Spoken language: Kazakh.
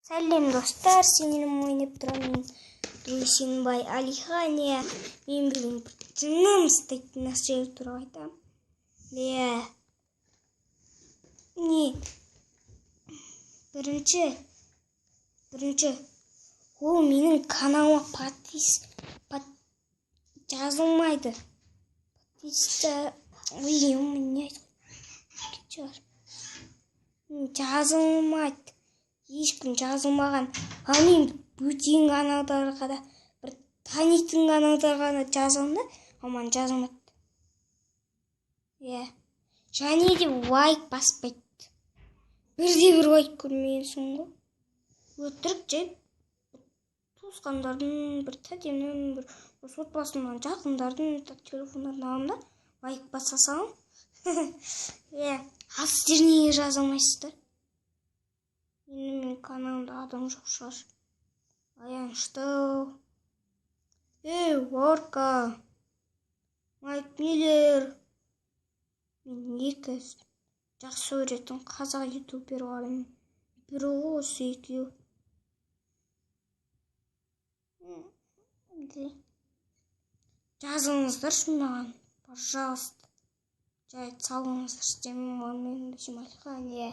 Сәлем достар, сенің ойнап тұрамын. Дүйсенбай Алихания. Мен бүгін жыным істейтін нәрсе туралы айтамын. Бірінші, ол менің каналыма жазылмайды. Жазылмайды. Ешкім жазылмаған. Ал мен бөтен каналдарға да, бір танитын каналдарға да жазылды, аман жазылмайды. Және де лайк баспайды. Бірде-бір лайк көрмейсің ғой. Өтірік жай туысқандардың, бір тәтемнің, бір отбасымнан жақындардың телефондарын аламын да, лайк баса салам. Ал сіздер неге жазылмайсыздар? Менің каналымда адам жоқ шығар. Аянышты. Орка. Майк Миллер. Мен екі жақсы көретін қазақ ютуберларым. Бірі осы екеу. Жазылыңыздаршы маған, пожалуйста. Жай салыңыздар, істемеймін, мен Алихания.